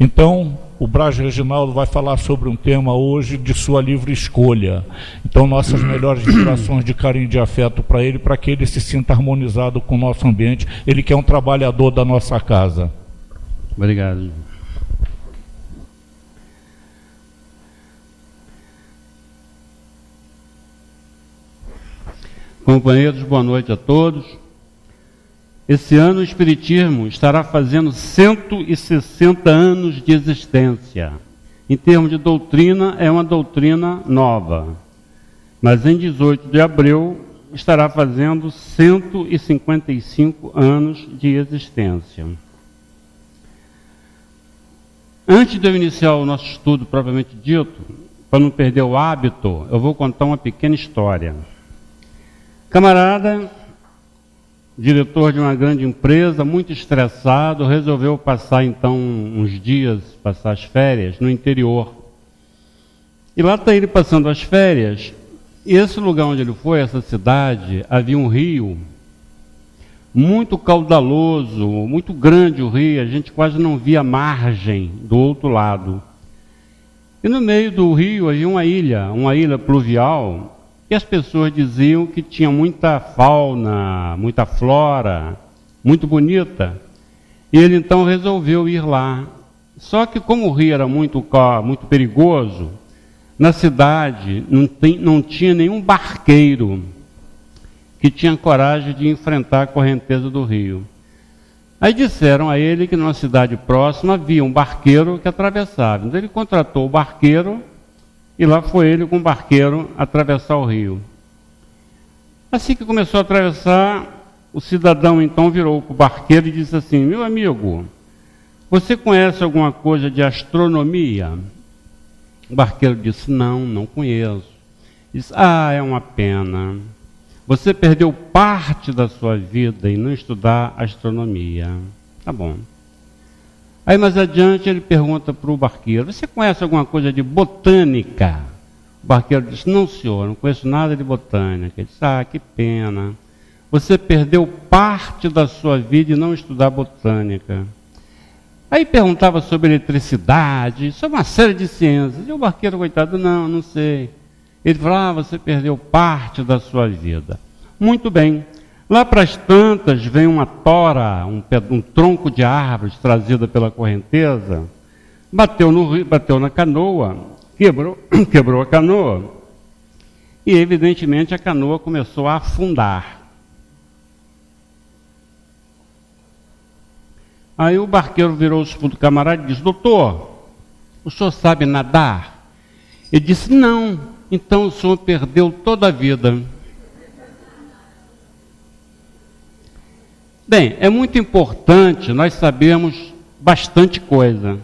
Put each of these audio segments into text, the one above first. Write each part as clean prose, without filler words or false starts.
Então, o Braz Reginaldo vai falar sobre um tema hoje de sua livre escolha. Então, nossas melhores vibrações de carinho e de afeto para que ele se sinta harmonizado com o nosso ambiente, ele que é um trabalhador da nossa casa. Obrigado. Companheiros, boa noite a todos. Esse ano o Espiritismo estará fazendo 160 anos de existência. Em termos de doutrina, é uma doutrina nova. Mas em 18 de abril estará fazendo 155 anos de existência. Antes de eu iniciar o nosso estudo propriamente dito, para não perder o hábito, eu vou contar uma pequena história. Camarada, diretor de uma grande empresa, muito estressado, resolveu passar então uns dias, passar as férias no interior. E lá está ele passando as férias, e esse lugar onde ele foi, essa cidade, havia um rio muito caudaloso, muito grande o rio, a gente quase não via a margem do outro lado. E no meio do rio havia uma ilha pluvial, e as pessoas diziam que tinha muita fauna, muita flora, muito bonita. E ele então resolveu ir lá. Só que como o rio era muito perigoso, na cidade não tinha nenhum barqueiro que tinha coragem de enfrentar a correnteza do rio. Aí disseram a ele que numa cidade próxima havia um barqueiro que atravessava. Então ele contratou o barqueiro, e lá foi ele com o barqueiro atravessar o rio. Assim que começou a atravessar, o cidadão então virou para o barqueiro e disse assim: meu amigo, você conhece alguma coisa de astronomia? O barqueiro disse: não conheço. Disse: é uma pena. Você perdeu parte da sua vida em não estudar astronomia. Tá bom. Aí mais adiante ele pergunta para o barqueiro: você conhece alguma coisa de botânica? O barqueiro diz: não senhor, não conheço nada de botânica. Ele disse: que pena. Você perdeu parte da sua vida em não estudar botânica. Aí perguntava sobre eletricidade, sobre uma série de ciências. E o barqueiro, coitado, não sei. Ele falou: você perdeu parte da sua vida. Muito bem. Lá para as tantas vem uma tora, um tronco de árvores trazida pela correnteza, bateu no rio, bateu na canoa, quebrou a canoa, e evidentemente a canoa começou a afundar. Aí o barqueiro virou-se para o camarada e disse: doutor, o senhor sabe nadar? Ele disse: não, então o senhor perdeu toda a vida. Bem, é muito importante nós sabermos bastante coisa,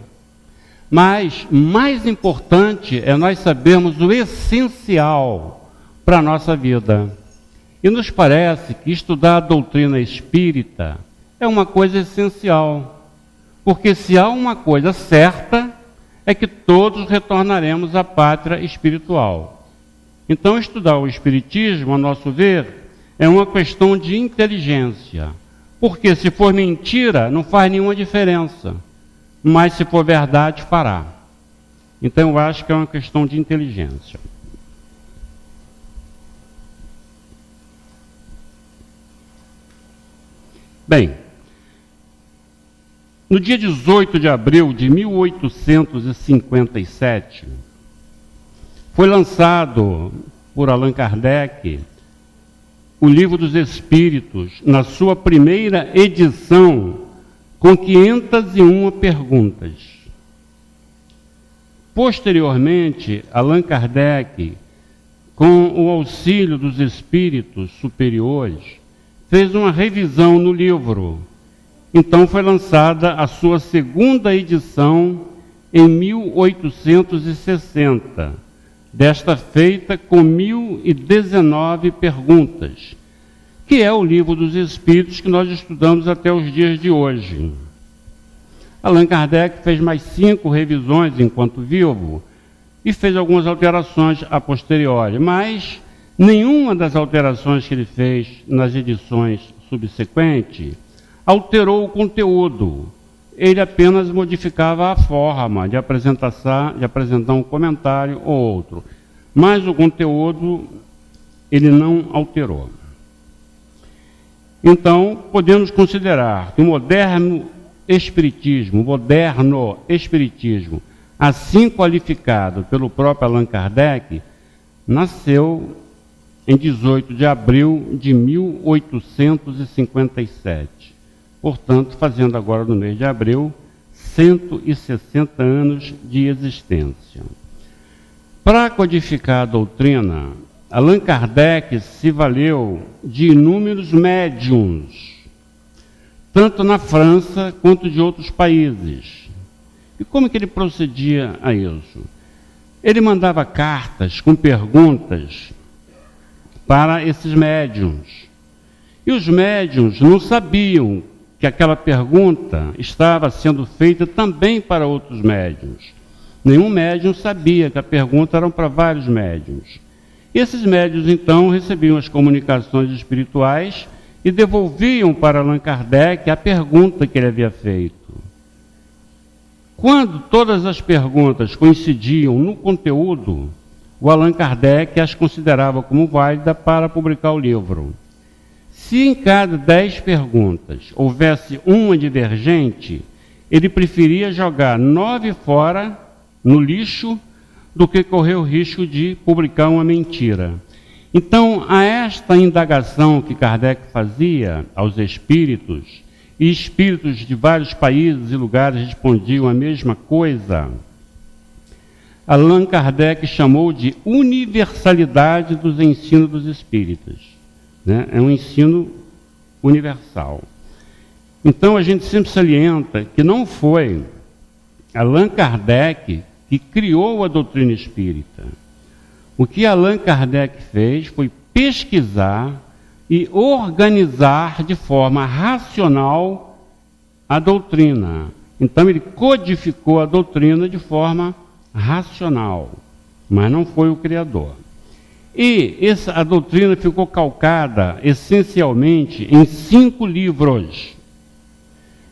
mas mais importante é nós sabermos o essencial para a nossa vida. E nos parece que estudar a doutrina espírita é uma coisa essencial, porque se há uma coisa certa, é que todos retornaremos à pátria espiritual. Então, estudar o espiritismo, a nosso ver, é uma questão de inteligência. Porque se for mentira, não faz nenhuma diferença. Mas se for verdade, fará. Então eu acho que é uma questão de inteligência. Bem, no dia 18 de abril de 1857, foi lançado por Allan Kardec o Livro dos Espíritos, na sua primeira edição, com 501 perguntas. Posteriormente, Allan Kardec, com o auxílio dos espíritos superiores, fez uma revisão no livro. Então foi lançada a sua segunda edição em 1860. Desta feita com 1019 perguntas, que é o Livro dos Espíritos que nós estudamos até os dias de hoje. Allan Kardec fez mais 5 revisões enquanto vivo e fez algumas alterações a posteriori, mas nenhuma das alterações que ele fez nas edições subsequentes alterou o conteúdo. ele apenas modificava a forma de apresentar um comentário ou outro, mas o conteúdo ele não alterou. Então, podemos considerar que o moderno espiritismo, assim qualificado pelo próprio Allan Kardec, nasceu em 18 de abril de 1857. Portanto, fazendo agora no mês de abril, 160 anos de existência. Para codificar a doutrina, Allan Kardec se valeu de inúmeros médiuns, tanto na França quanto de outros países. E como que ele procedia a isso? Ele mandava cartas com perguntas para esses médiuns. E os médiuns não sabiam que aquela pergunta estava sendo feita também para outros médiuns. Nenhum médium sabia que a pergunta era para vários médiuns. E esses médiuns, então, recebiam as comunicações espirituais e devolviam para Allan Kardec a pergunta que ele havia feito. Quando todas as perguntas coincidiam no conteúdo, o Allan Kardec as considerava como válidas para publicar o livro. Se em cada 10 perguntas houvesse uma divergente, ele preferia jogar 9 fora, no lixo, do que correr o risco de publicar uma mentira. Então, a esta indagação que Kardec fazia aos espíritos, e espíritos de vários países e lugares respondiam a mesma coisa, Allan Kardec chamou de universalidade dos ensinos dos espíritas. É um ensino universal. Então, a gente sempre salienta que não foi Allan Kardec que criou a doutrina espírita. O que Allan Kardec fez foi pesquisar e organizar de forma racional a doutrina. Então, ele codificou a doutrina de forma racional, mas não foi o criador. E a doutrina ficou calcada essencialmente em 5 livros.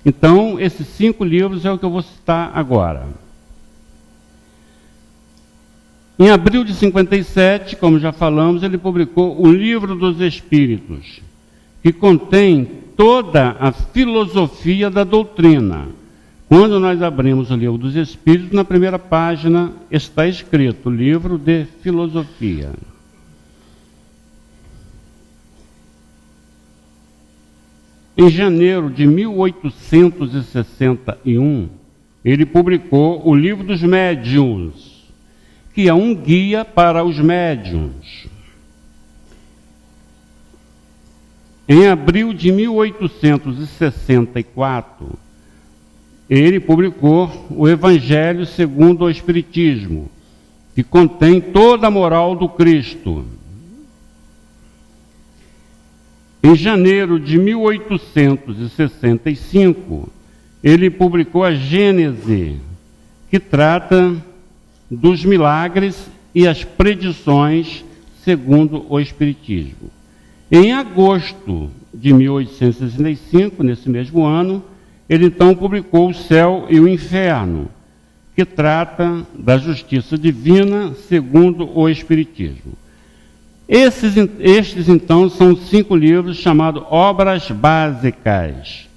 Então, esses 5 livros é o que eu vou citar agora. Em abril de 57, como já falamos, ele publicou o Livro dos Espíritos, que contém toda a filosofia da doutrina. Quando nós abrimos o Livro dos Espíritos, na primeira página está escrito Livro de Filosofia. Em janeiro de 1861, ele publicou o Livro dos Médiuns, que é um guia para os médiuns. Em abril de 1864, ele publicou o Evangelho segundo o Espiritismo, que contém toda a moral do Cristo. Em janeiro de 1865, ele publicou a Gênese, que trata dos milagres e as predições segundo o Espiritismo. Em agosto de 1865, nesse mesmo ano, ele então publicou O Céu e o Inferno, que trata da justiça divina segundo o Espiritismo. Estes então são 5 livros chamados Obras Básicas,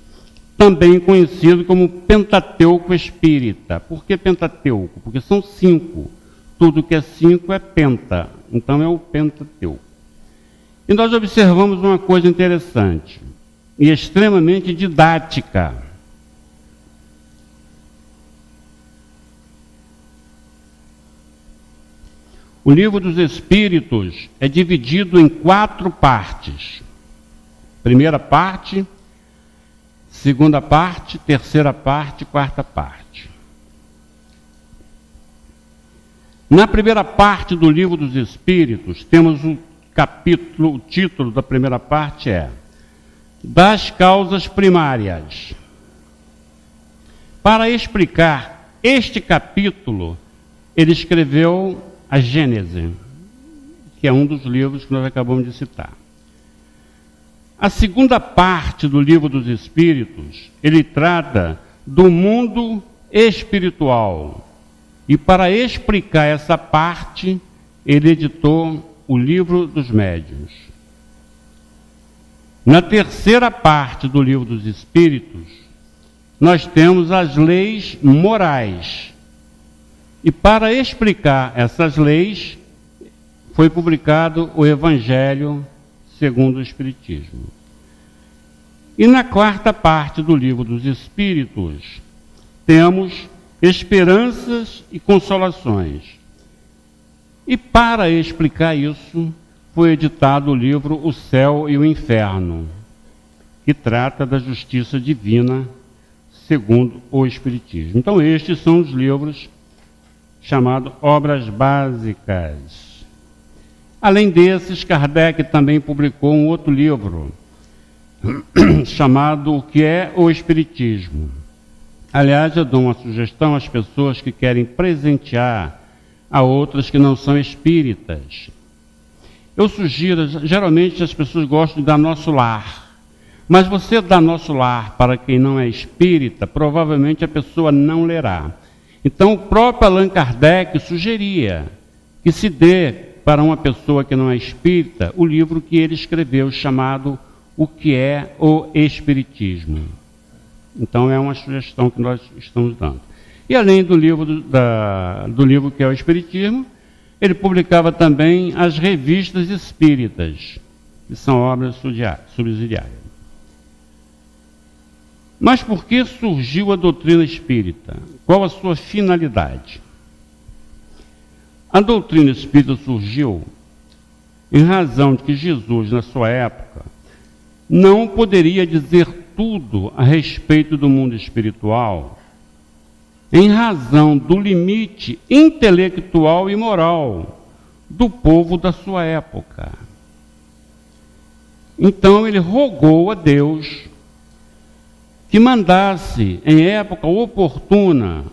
também conhecido como Pentateuco Espírita. Por que Pentateuco? Porque são 5. Tudo que é 5 é penta, então é o Pentateuco. E nós observamos uma coisa interessante e extremamente didática. O Livro dos Espíritos é dividido em 4 partes. Primeira parte, segunda parte, terceira parte, quarta parte. Na primeira parte do Livro dos Espíritos, temos o título da primeira parte é Das Causas Primárias. Para explicar este capítulo, ele escreveu a Gênese, que é um dos livros que nós acabamos de citar. A segunda parte do Livro dos Espíritos, ele trata do mundo espiritual. E para explicar essa parte, ele editou o Livro dos Médiuns. Na terceira parte do Livro dos Espíritos, nós temos as leis morais. E para explicar essas leis, foi publicado o Evangelho segundo o Espiritismo. E na quarta parte do Livro dos Espíritos, temos esperanças e consolações. E para explicar isso, foi editado o livro O Céu e o Inferno, que trata da justiça divina segundo o Espiritismo. Então estes são os livros chamados Obras Básicas. Além desses, Kardec também publicou um outro livro, chamado O que é o Espiritismo. Aliás, eu dou uma sugestão às pessoas que querem presentear a outras que não são espíritas. Eu sugiro, geralmente as pessoas gostam de dar Nosso Lar, mas você dá Nosso Lar para quem não é espírita, provavelmente a pessoa não lerá. Então o próprio Allan Kardec sugeria que se dê para uma pessoa que não é espírita o livro que ele escreveu, chamado O que é o Espiritismo. Então é uma sugestão que nós estamos dando. E além do livro do livro que é o Espiritismo, ele publicava também as revistas espíritas, que são obras subsidiárias. Mas por que surgiu a doutrina espírita? Qual a sua finalidade? A doutrina espírita surgiu em razão de que Jesus, na sua época, não poderia dizer tudo a respeito do mundo espiritual, em razão do limite intelectual e moral do povo da sua época. Então ele rogou a Deus que mandasse, em época oportuna,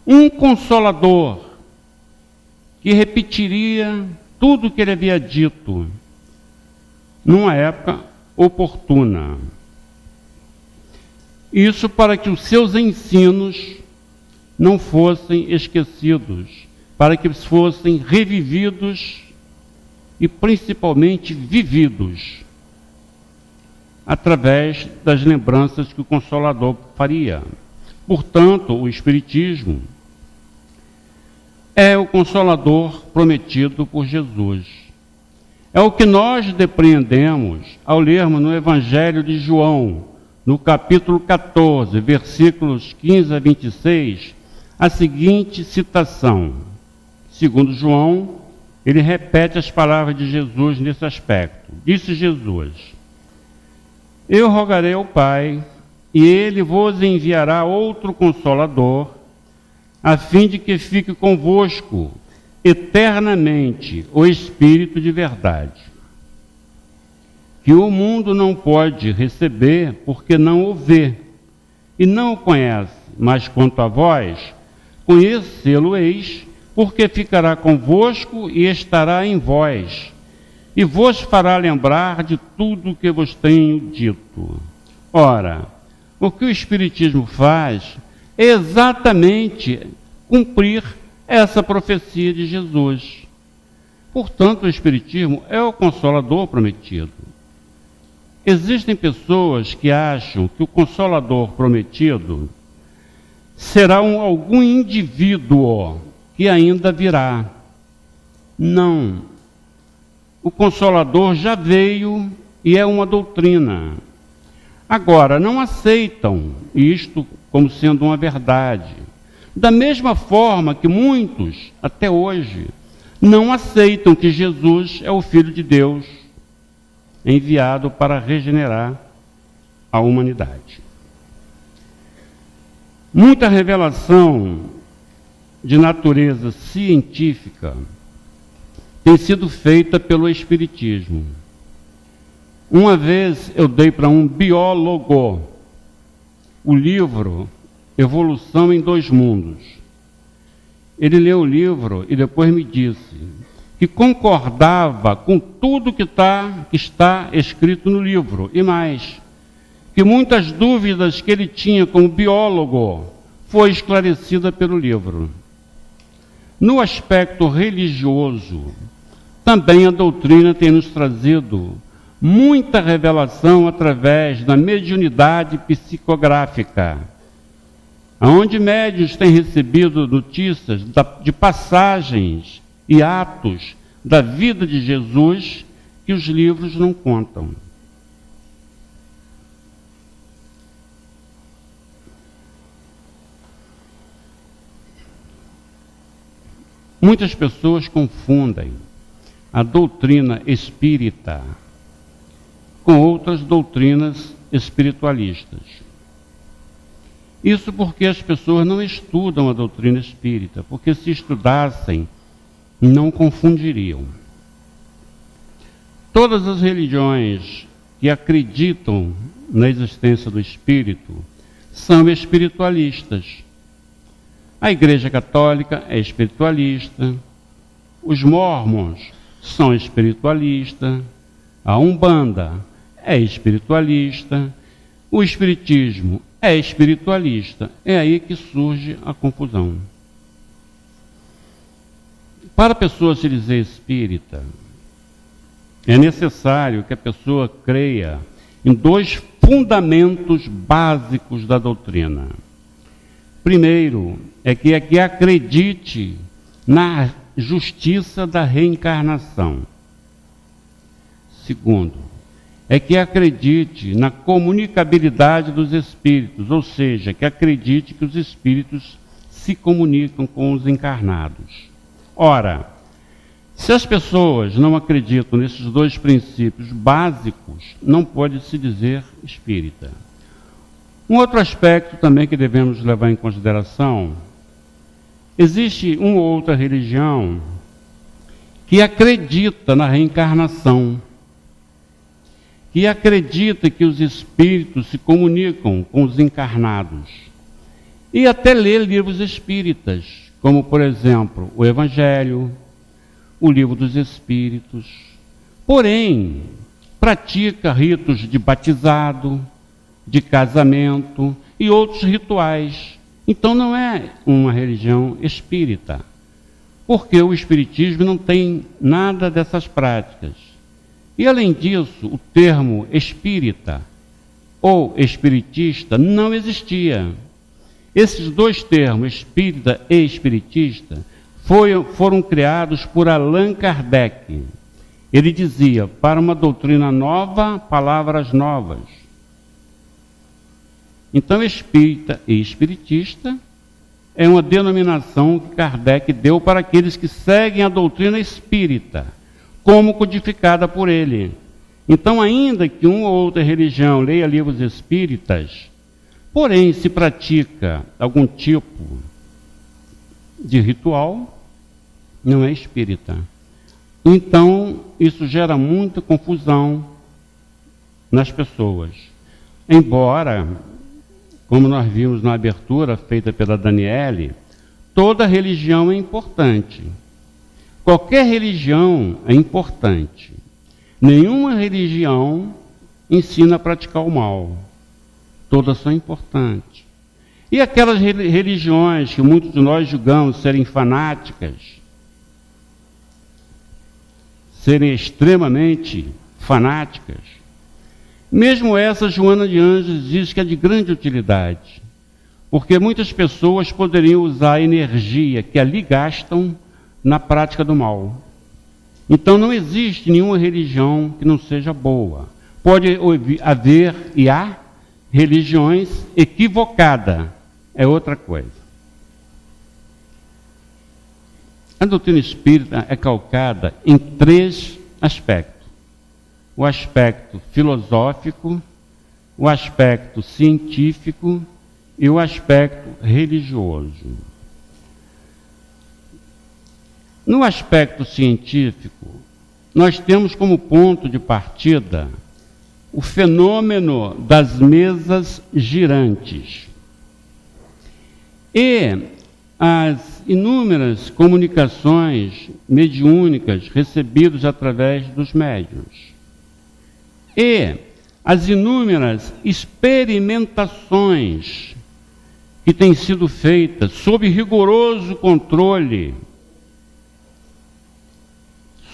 um consolador que repetiria tudo o que ele havia dito, numa época oportuna. Isso para que os seus ensinos não fossem esquecidos, para que fossem revividos e principalmente vividos, através das lembranças que o Consolador faria. Portanto, o Espiritismo é o Consolador prometido por Jesus. É o que nós depreendemos ao lermos no Evangelho de João, no capítulo 14, versículos 15 a 26, a seguinte citação. Segundo João, ele repete as palavras de Jesus nesse aspecto. Disse Jesus: Eu rogarei ao Pai, e ele vos enviará outro Consolador, a fim de que fique convosco eternamente o Espírito de verdade, que o mundo não pode receber porque não o vê e não o conhece, mas quanto a vós, conhecê-lo-eis, porque ficará convosco e estará em vós, e vos fará lembrar de tudo o que vos tenho dito. Ora, o que o Espiritismo faz é exatamente cumprir essa profecia de Jesus. Portanto, o Espiritismo é o Consolador prometido. Existem pessoas que acham que o Consolador prometido será algum indivíduo que ainda virá. Não. O Consolador já veio e é uma doutrina. Agora, não aceitam isto como sendo uma verdade. Da mesma forma que muitos, até hoje, não aceitam que Jesus é o Filho de Deus, enviado para regenerar a humanidade. Muita revelação de natureza científica tem sido feita pelo Espiritismo. Uma vez eu dei para um biólogo o livro Evolução em Dois Mundos. Ele leu o livro e depois me disse que concordava com tudo que está escrito no livro, e mais, que muitas dúvidas que ele tinha como biólogo foi esclarecida pelo livro. No aspecto religioso, também a doutrina tem nos trazido muita revelação através da mediunidade psicográfica, onde médiuns têm recebido notícias de passagens e atos da vida de Jesus que os livros não contam. Muitas pessoas confundem a doutrina espírita com outras doutrinas espiritualistas. Isso porque as pessoas não estudam a doutrina espírita, porque se estudassem, não confundiriam. Todas as religiões que acreditam na existência do espírito são espiritualistas. A Igreja Católica é espiritualista, os Mormons são espiritualistas, a Umbanda é espiritualista, o Espiritismo é espiritualista. É aí que surge a confusão. Para a pessoa se dizer espírita, é necessário que a pessoa creia em dois fundamentos básicos da doutrina. Primeiro, é que acredite na justiça da reencarnação. Segundo, é que acredite na comunicabilidade dos espíritos, ou seja, que acredite que os espíritos se comunicam com os encarnados. Ora, se as pessoas não acreditam nesses dois princípios básicos, não pode se dizer espírita. Um outro aspecto também que devemos levar em consideração, existe uma ou outra religião que acredita na reencarnação, que acredita que os espíritos se comunicam com os encarnados, e até lê livros espíritas, como, por exemplo, o Evangelho, o Livro dos Espíritos. Porém, pratica ritos de batizado, de casamento e outros rituais. Então não é uma religião espírita, porque o espiritismo não tem nada dessas práticas. E além disso, o termo espírita ou espiritista não existia. Esses dois termos, espírita e espiritista, foram criados por Allan Kardec. Ele dizia, para uma doutrina nova, palavras novas. Então, espírita e espiritista é uma denominação que Kardec deu para aqueles que seguem a doutrina espírita, como codificada por ele. Então, ainda que uma ou outra religião leia livros espíritas, porém, se pratica algum tipo de ritual, não é espírita. Então, isso gera muita confusão nas pessoas. Embora, como nós vimos na abertura feita pela Daniele, toda religião é importante. Qualquer religião é importante. Nenhuma religião ensina a praticar o mal. Todas são importantes. E aquelas religiões que muitos de nós julgamos serem fanáticas, serem extremamente fanáticas, mesmo essa, Joana de Ângeles diz que é de grande utilidade, porque muitas pessoas poderiam usar a energia que ali gastam na prática do mal. Então não existe nenhuma religião que não seja boa. Pode haver e há religiões equivocadas, é outra coisa. A doutrina espírita é calcada em três aspectos. O aspecto filosófico, o aspecto científico e o aspecto religioso. No aspecto científico, nós temos como ponto de partida o fenômeno das mesas girantes e as inúmeras comunicações mediúnicas recebidas através dos médiuns. E as inúmeras experimentações que têm sido feitas sob rigoroso controle,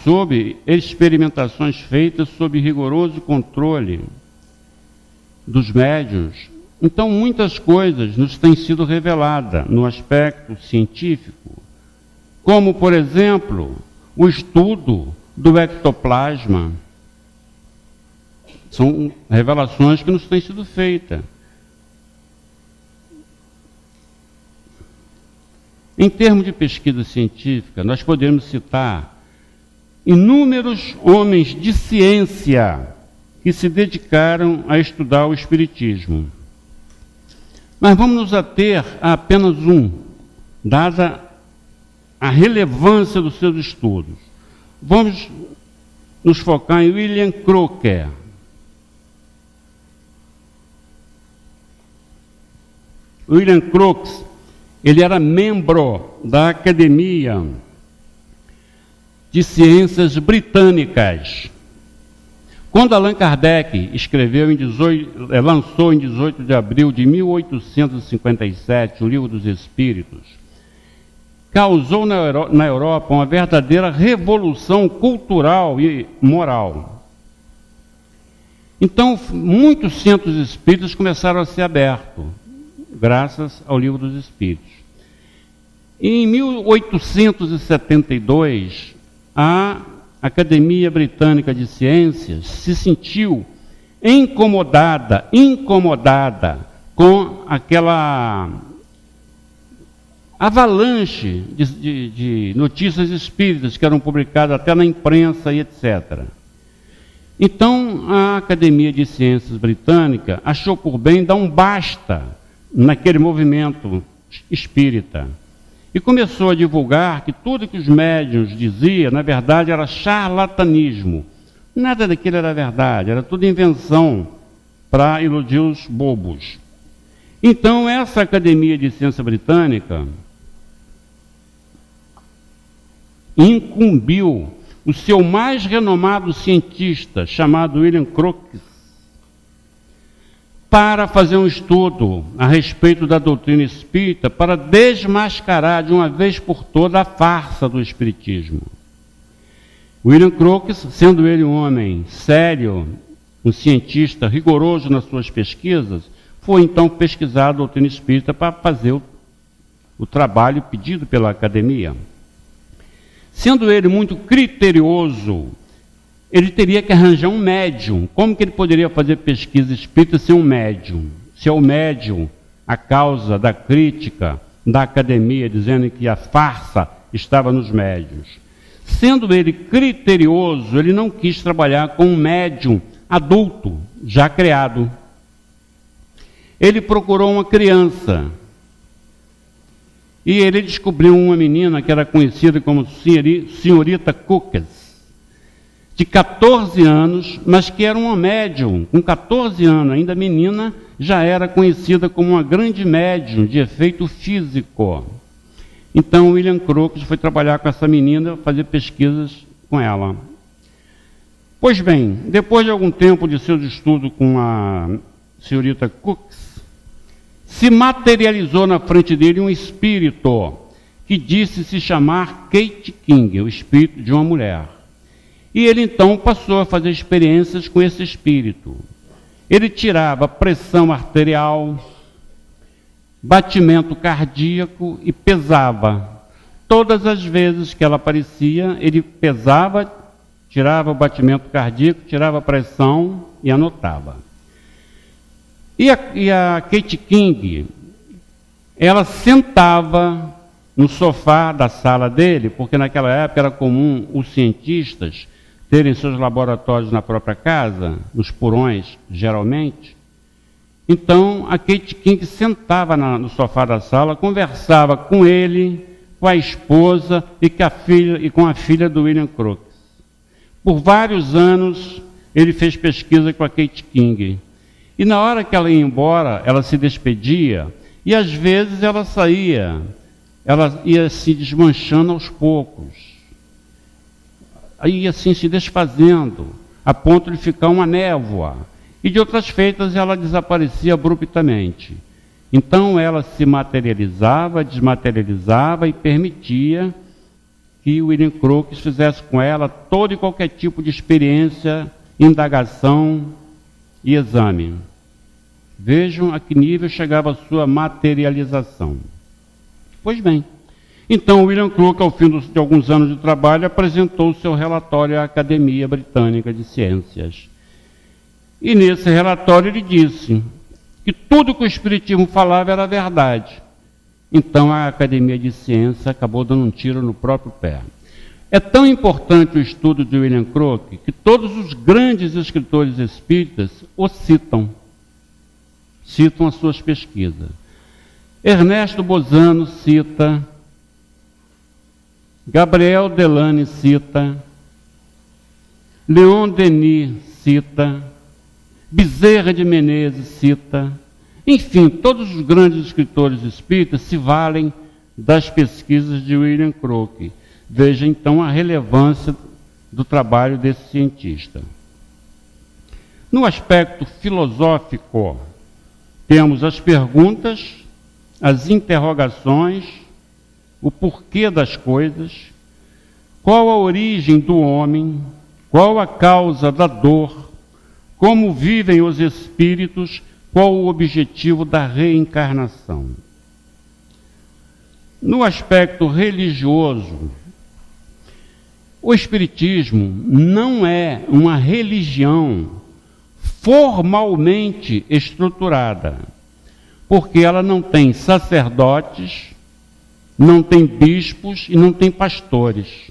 sob experimentações feitas sob rigoroso controle dos médiuns. Então, muitas coisas nos têm sido reveladas no aspecto científico, como, por exemplo, o estudo do ectoplasma. São revelações que nos têm sido feitas. Em termos de pesquisa científica, nós podemos citar inúmeros homens de ciência que se dedicaram a estudar o Espiritismo. Mas vamos nos ater a apenas um, dada a relevância dos seus estudos. Vamos nos focar em William Crookes. William Crookes, ele era membro da Academia de Ciências Britânicas. Quando Allan Kardec lançou em 18 de abril de 1857 o Livro dos Espíritos, causou na Europa uma verdadeira revolução cultural e moral. Então, muitos centros espíritas começaram a ser abertos, graças ao Livro dos Espíritos. Em 1872, a Academia Britânica de Ciências se sentiu incomodada com aquela avalanche de notícias espíritas que eram publicadas até na imprensa e etc. Então, a Academia de Ciências Britânica achou por bem dar um basta naquele movimento espírita e começou a divulgar que tudo que os médiuns diziam, na verdade, era charlatanismo. Nada daquilo era verdade, era tudo invenção para iludir os bobos. Então, essa Academia de Ciência Britânica incumbiu o seu mais renomado cientista, chamado William Crookes, para fazer um estudo a respeito da doutrina espírita, para desmascarar de uma vez por todas a farsa do espiritismo. William Crookes, sendo ele um homem sério, um cientista rigoroso nas suas pesquisas, foi então pesquisar a doutrina espírita para fazer o trabalho pedido pela academia. Sendo ele muito criterioso, ele teria que arranjar um médium. Como que ele poderia fazer pesquisa espírita sem um médium? Se é o médium a causa da crítica da academia, dizendo que a farsa estava nos médiuns. Sendo ele criterioso, ele não quis trabalhar com um médium adulto, já criado. Ele procurou uma criança. E ele descobriu uma menina que era conhecida como Senhorita Cooks, de 14 anos, mas que era uma médium. Com 14 anos, ainda menina, já era conhecida como uma grande médium de efeito físico. Então, William Crookes foi trabalhar com essa menina, fazer pesquisas com ela. Pois bem, depois de algum tempo de seus estudos com a Senhorita Cooks, se materializou na frente dele um espírito que disse se chamar Kate King, o espírito de uma mulher. E ele então passou a fazer experiências com esse espírito. Ele tirava pressão arterial, batimento cardíaco e pesava. Todas as vezes que ela aparecia, ele pesava, tirava o batimento cardíaco, tirava a pressão e anotava. E a Kate King, ela sentava no sofá da sala dele, porque naquela época era comum os cientistas terem seus laboratórios na própria casa, nos porões, geralmente. Então, a Kate King sentava no sofá da sala, conversava com ele, com a esposa e com a filha do William Crookes. Por vários anos, ele fez pesquisa com a Kate King. E na hora que ela ia embora, ela se despedia, e às vezes ela saía, ela ia se desmanchando aos poucos. Aí ia assim se desfazendo, a ponto de ficar uma névoa. e de outras feitas ela desaparecia abruptamente. Então ela se materializava, desmaterializava e permitia que o William Crookes fizesse com ela todo e qualquer tipo de experiência, indagação e exame. Vejam a que nível chegava a sua materialização. Pois bem, então William Crookes, ao fim de alguns anos de trabalho, apresentou o seu relatório à Academia Britânica de Ciências. E nesse relatório ele disse que tudo que o Espiritismo falava era verdade. Então a Academia de Ciências acabou dando um tiro no próprio pé. É tão importante o estudo de William Crookes que todos os grandes escritores espíritas o citam as suas pesquisas. Ernesto Bozano cita, Gabriel Delane cita, Leon Denis cita, Bezerra de Menezes cita, enfim, todos os grandes escritores espíritas se valem das pesquisas de William Crookes. Veja então a relevância do trabalho desse cientista. No aspecto filosófico, temos as perguntas, as interrogações, o porquê das coisas, qual a origem do homem, qual a causa da dor, como vivem os espíritos, qual o objetivo da reencarnação. No aspecto religioso, o Espiritismo não é uma religião formalmente estruturada, porque ela não tem sacerdotes, não tem bispos e não tem pastores.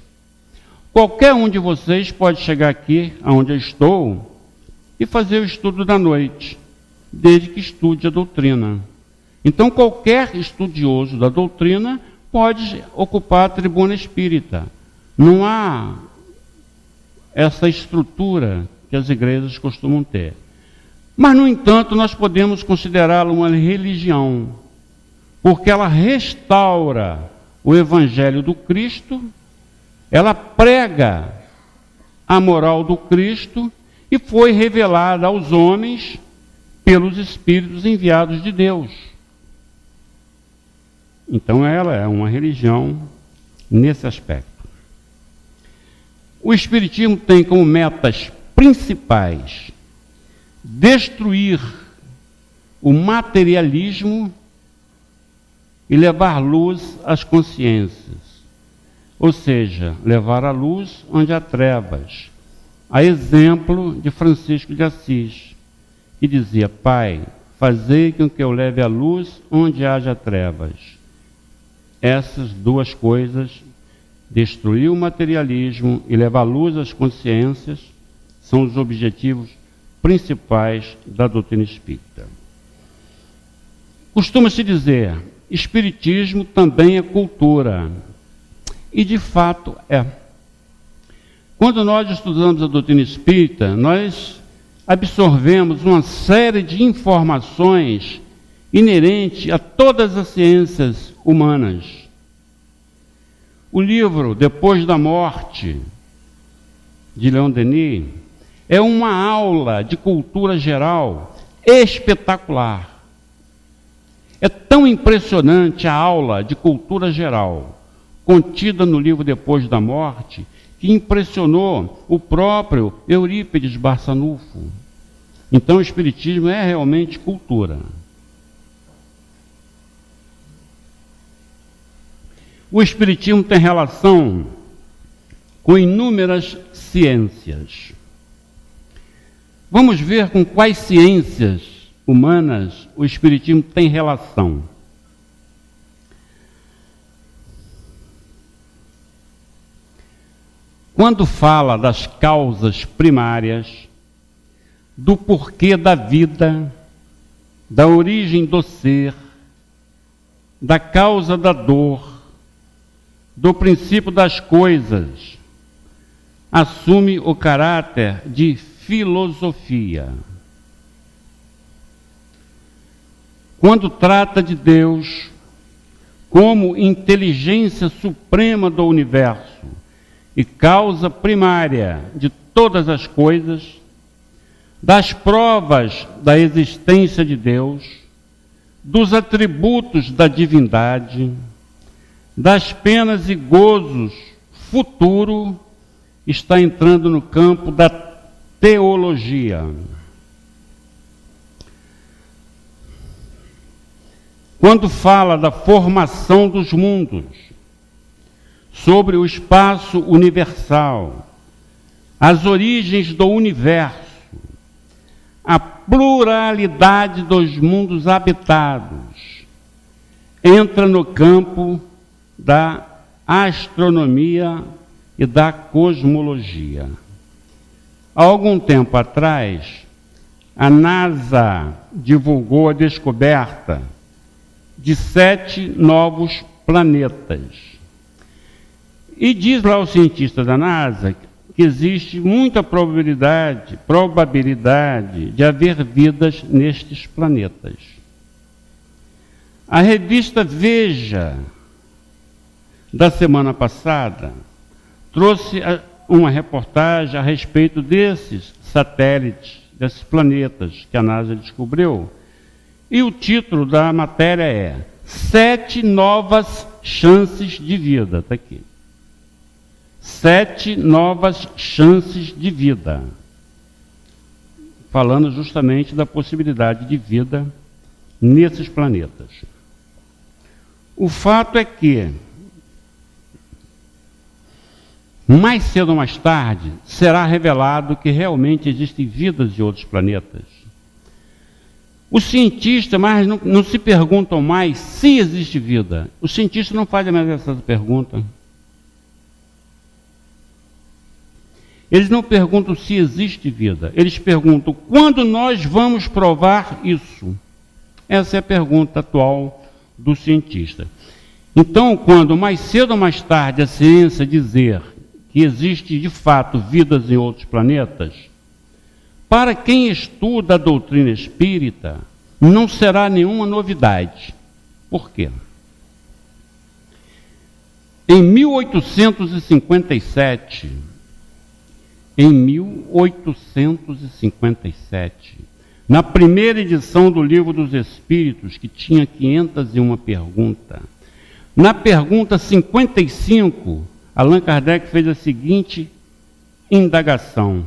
Qualquer um de vocês pode chegar aqui, onde eu estou, e fazer o estudo da noite, desde que estude a doutrina. Então, qualquer estudioso da doutrina pode ocupar a tribuna espírita. Não há essa estrutura que as igrejas costumam ter. Mas, no entanto, nós podemos considerá-la uma religião, porque ela restaura o Evangelho do Cristo, ela prega a moral do Cristo e foi revelada aos homens pelos Espíritos enviados de Deus. Então ela é uma religião nesse aspecto. O Espiritismo tem como metas principais destruir o materialismo e levar luz às consciências. Ou seja, levar a luz onde há trevas. A exemplo de Francisco de Assis, que dizia: Pai, fazei com que eu leve a luz onde haja trevas. Essas duas coisas, destruir o materialismo e levar luz às consciências, são os objetivos principais da doutrina espírita. Costuma-se dizer, espiritismo também é cultura. E de fato é. Quando nós estudamos a doutrina espírita, nós absorvemos uma série de informações inerentes a todas as ciências humanas. O livro Depois da Morte, de Leon Denis, é uma aula de cultura geral espetacular. É tão impressionante a aula de cultura geral contida no livro Depois da Morte, que impressionou o próprio Eurípides Barçanufo. Então o Espiritismo é realmente cultura. O Espiritismo tem relação com inúmeras ciências. Vamos ver com quais ciências humanas o Espiritismo tem relação. Quando fala das causas primárias, do porquê da vida, da origem do ser, da causa da dor, do princípio das coisas, assume o caráter de filosofia. Quando trata de Deus como inteligência suprema do universo e causa primária de todas as coisas, das provas da existência de Deus, dos atributos da divindade, das penas e gozos futuro, está entrando no campo da teologia. Quando fala da formação dos mundos, sobre o espaço universal, as origens do universo, a pluralidade dos mundos habitados, entra no campo da astronomia e da cosmologia. Há algum tempo atrás, a NASA divulgou a descoberta de 7 novos planetas. E diz lá o cientista da NASA que existe muita probabilidade de haver vidas nestes planetas. A revista Veja, da semana passada, trouxe uma reportagem a respeito desses satélites, desses planetas que a NASA descobriu, e o título da matéria é 7 novas chances de vida. Está aqui. 7 novas chances de vida. Falando justamente da possibilidade de vida nesses planetas. O fato é que, mais cedo ou mais tarde, será revelado que realmente existem vidas de outros planetas. Os cientistas não se perguntam mais se existe vida. Os cientistas não fazem mais essa pergunta. Eles não perguntam se existe vida. Eles perguntam quando nós vamos provar isso. Essa é a pergunta atual do cientista. Então, quando mais cedo ou mais tarde a ciência dizer que existe de fato vidas em outros planetas, para quem estuda a doutrina espírita, não será nenhuma novidade. Por quê? Em 1857, na primeira edição do Livro dos Espíritos, que tinha 501 perguntas, na pergunta 55, Allan Kardec fez a seguinte indagação.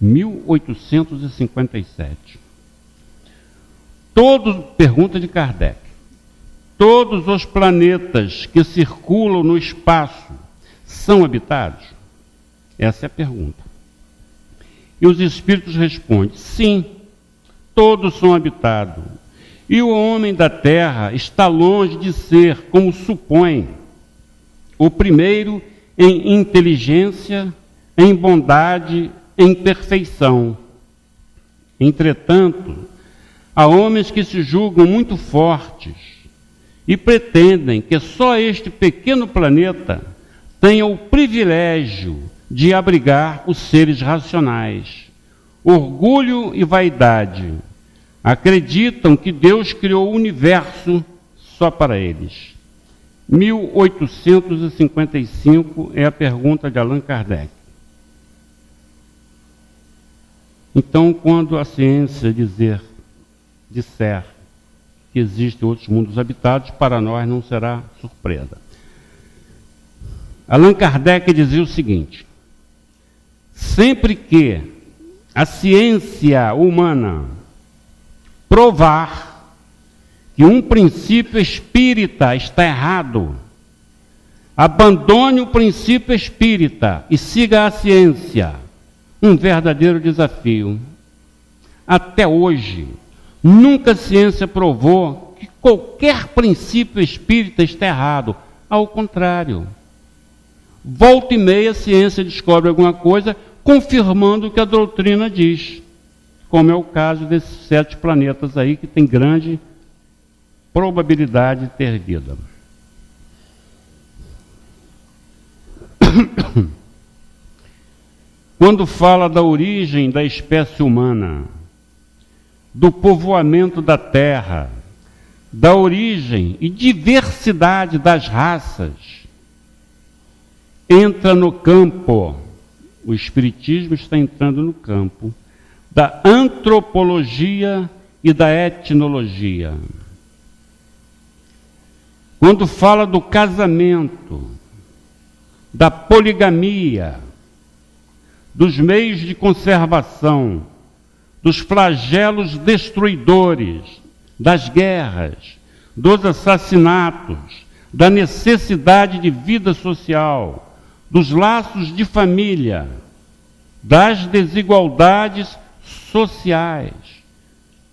1857. Pergunta de Kardec. Todos os planetas que circulam no espaço são habitados? Essa é a pergunta. E os espíritos respondem, sim, todos são habitados. E o homem da Terra está longe de ser, como supõe, o primeiro em inteligência, em bondade, em perfeição. Entretanto, há homens que se julgam muito fortes e pretendem que só este pequeno planeta tenha o privilégio de abrigar os seres racionais. Orgulho e vaidade. Acreditam que Deus criou o universo só para eles. 1855 é a pergunta de Allan Kardec. Então, quando a ciência disser que existem outros mundos habitados, para nós não será surpresa. Allan Kardec dizia o seguinte: sempre que a ciência humana provar que um princípio espírita está errado, abandone o princípio espírita e siga a ciência. Um verdadeiro desafio. Até hoje, nunca a ciência provou que qualquer princípio espírita está errado. Ao contrário. Volta e meia a ciência descobre alguma coisa confirmando o que a doutrina diz. Como é o caso desses 7 planetas aí que tem grande probabilidade de ter vida. Quando fala da origem da espécie humana, do povoamento da Terra, da origem e diversidade das raças, entra no campo o Espiritismo está entrando no campo da antropologia e da etnologia. Quando fala do casamento, da poligamia, dos meios de conservação, dos flagelos destruidores, das guerras, dos assassinatos, da necessidade de vida social, dos laços de família, das desigualdades sociais,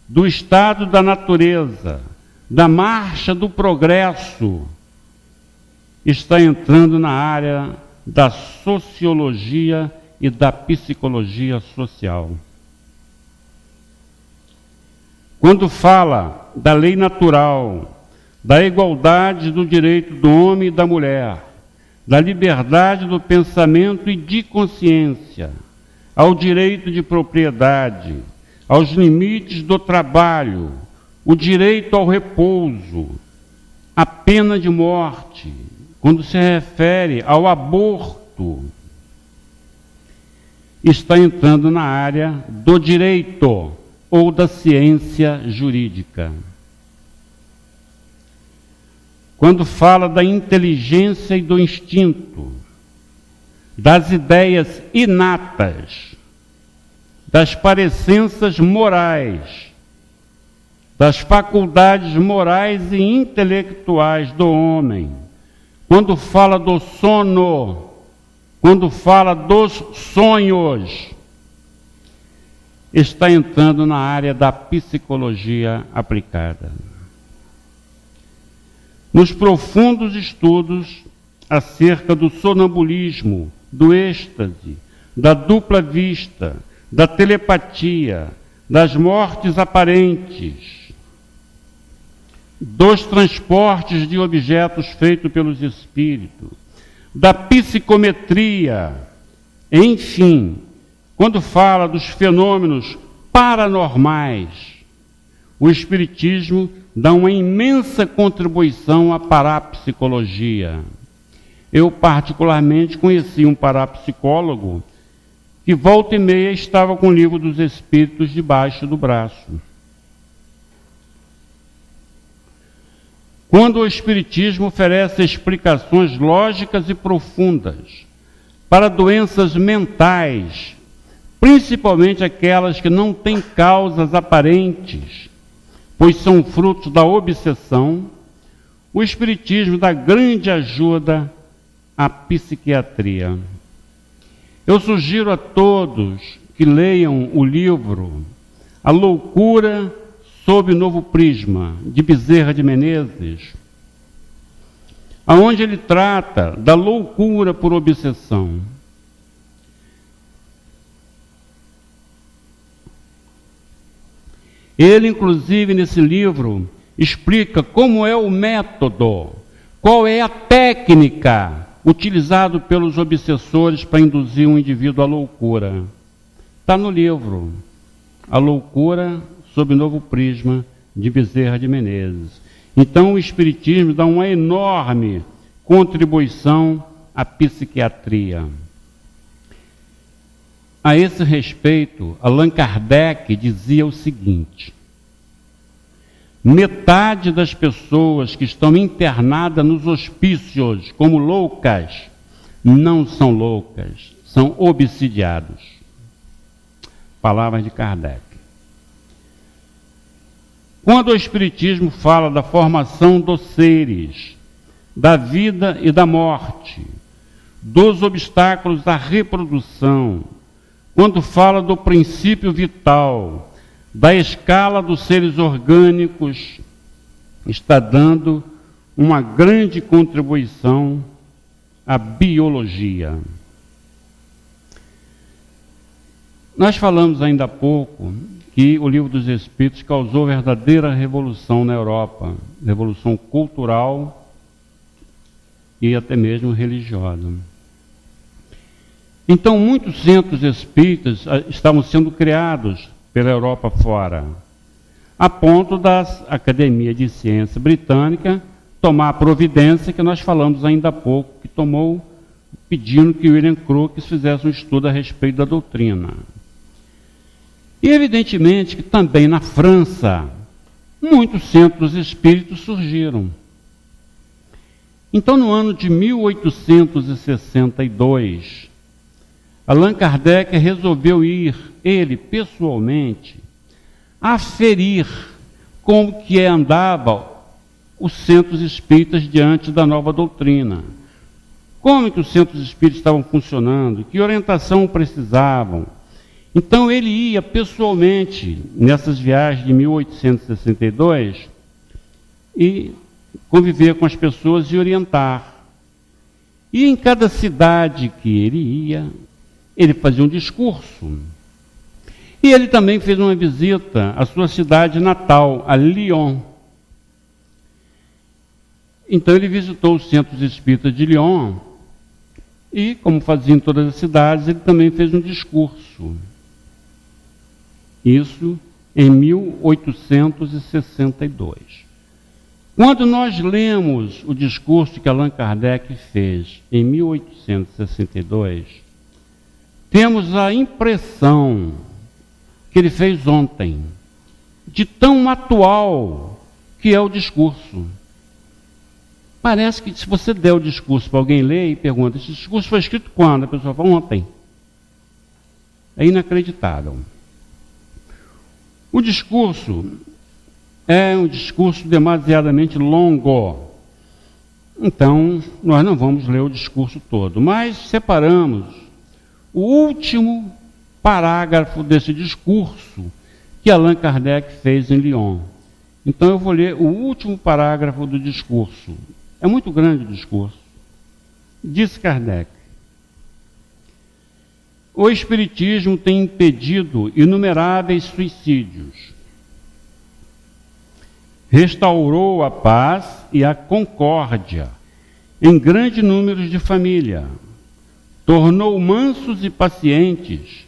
do estado da natureza, da marcha do progresso, está entrando na área da sociologia e da psicologia social. Quando fala da lei natural, da igualdade do direito do homem e da mulher, da liberdade do pensamento e de consciência, ao direito de propriedade, aos limites do trabalho, o direito ao repouso, a pena de morte, quando se refere ao aborto, está entrando na área do direito ou da ciência jurídica. Quando fala da inteligência e do instinto, das ideias inatas, das parecenças morais, das faculdades morais e intelectuais do homem, quando fala do sono, quando fala dos sonhos, está entrando na área da psicologia aplicada. Nos profundos estudos acerca do sonambulismo, do êxtase, da dupla vista, da telepatia, das mortes aparentes, dos transportes de objetos feitos pelos espíritos, da psicometria, enfim, quando fala dos fenômenos paranormais, o Espiritismo dá uma imensa contribuição à parapsicologia. Eu, particularmente, conheci um parapsicólogo que, volta e meia, estava com o Livro dos Espíritos debaixo do braço. Quando o Espiritismo oferece explicações lógicas e profundas para doenças mentais, principalmente aquelas que não têm causas aparentes, pois são frutos da obsessão, o Espiritismo dá grande ajuda à psiquiatria. Eu sugiro a todos que leiam o livro A Loucura sob Novo Prisma, de Bezerra de Menezes, aonde ele trata da loucura por obsessão. Ele, inclusive, nesse livro, explica como é o método, qual é a técnica utilizada pelos obsessores para induzir um indivíduo à loucura. Está no livro, A Loucura sob Novo Prisma, de Bezerra de Menezes. Então, o Espiritismo dá uma enorme contribuição à psiquiatria. A esse respeito, Allan Kardec dizia o seguinte: metade das pessoas que estão internadas nos hospícios como loucas, não são loucas, são obsidiados. Palavras de Kardec. Quando o Espiritismo fala da formação dos seres, da vida e da morte, dos obstáculos à reprodução, quando fala do princípio vital, da escala dos seres orgânicos, está dando uma grande contribuição à biologia. Nós falamos ainda há pouco que o Livro dos Espíritos causou verdadeira revolução na Europa, revolução cultural e até mesmo religiosa. Então, muitos centros espíritas estavam sendo criados pela Europa fora, a ponto da Academia de Ciência Britânica tomar a providência que nós falamos ainda há pouco, que tomou pedindo que William Crookes fizesse um estudo a respeito da doutrina. E evidentemente que também na França, muitos centros espíritas surgiram. Então, no ano de 1862, Allan Kardec resolveu ir, ele pessoalmente, aferir como que andava os centros espíritas diante da nova doutrina. Como que os centros espíritas estavam funcionando, que orientação precisavam. Então ele ia pessoalmente nessas viagens de 1862 e conviver com as pessoas e orientar. E em cada cidade que ele ia, ele fazia um discurso. E ele também fez uma visita à sua cidade natal, a Lyon. Então ele visitou os centros espíritas de Lyon e, como fazia em todas as cidades, ele também fez um discurso. Isso em 1862. Quando nós lemos o discurso que Allan Kardec fez em 1862, temos a impressão que ele fez ontem, de tão atual que é o discurso. Parece que se você der o discurso para alguém ler e pergunta, esse discurso foi escrito quando? A pessoa fala, ontem. É inacreditável. O discurso é um discurso demasiadamente longo. Então, nós não vamos ler o discurso todo, mas separamos o último parágrafo desse discurso que Allan Kardec fez em Lyon. Então eu vou ler o último parágrafo do discurso. É muito grande o discurso. Disse Kardec: o Espiritismo tem impedido inumeráveis suicídios. Restaurou a paz e a concórdia em grande número de família. Tornou mansos e pacientes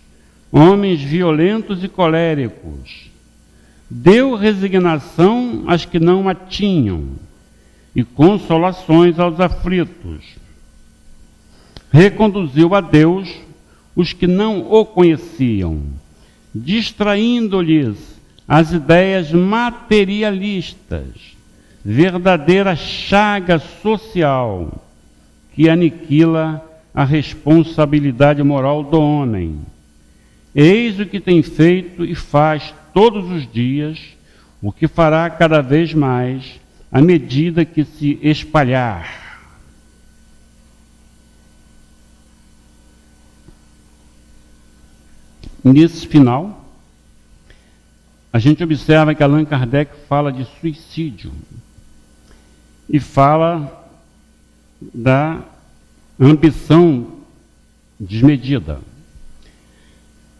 homens violentos e coléricos. Deu resignação às que não a tinham e consolações aos aflitos. Reconduziu a Deus os que não o conheciam, distraindo-lhes as ideias materialistas, verdadeira chaga social que aniquila a responsabilidade moral do homem. Eis o que tem feito e faz todos os dias, o que fará cada vez mais à medida que se espalhar. Nesse final, a gente observa que Allan Kardec fala de suicídio e fala da ambição desmedida.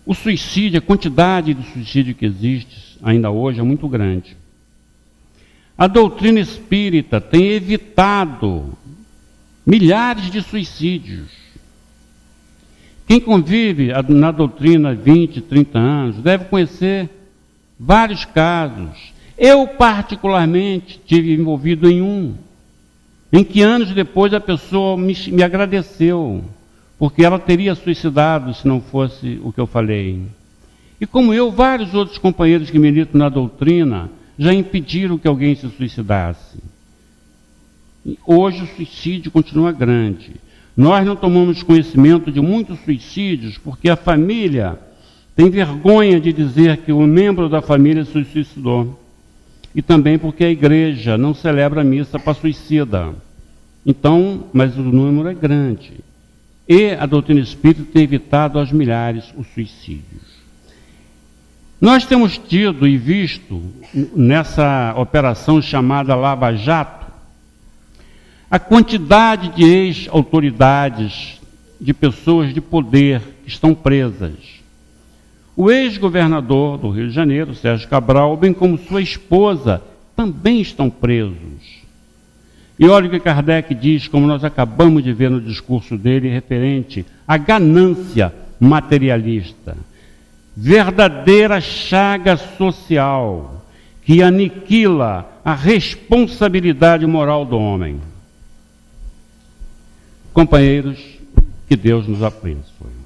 O suicídio, a quantidade de suicídio que existe ainda hoje é muito grande. A doutrina espírita tem evitado milhares de suicídios. Quem convive na doutrina há 20, 30 anos deve conhecer vários casos. Eu, particularmente, tive envolvido em um, em que anos depois a pessoa me agradeceu, porque ela teria suicidado se não fosse o que eu falei. E como eu, vários outros companheiros que militam na doutrina já impediram que alguém se suicidasse. E hoje o suicídio continua grande. Nós não tomamos conhecimento de muitos suicídios porque a família tem vergonha de dizer que um membro da família se suicidou. E também porque a igreja não celebra a missa para suicida. Então, mas o número é grande. E a doutrina espírita tem evitado aos milhares os suicídios. Nós temos tido e visto nessa operação chamada Lava Jato a quantidade de ex-autoridades, de pessoas de poder que estão presas. O ex-governador do Rio de Janeiro, Sérgio Cabral, bem como sua esposa, também estão presos. E olha o que Kardec diz, como nós acabamos de ver no discurso dele, referente à ganância materialista. Verdadeira chaga social que aniquila a responsabilidade moral do homem. Companheiros, Que Deus nos abençoe.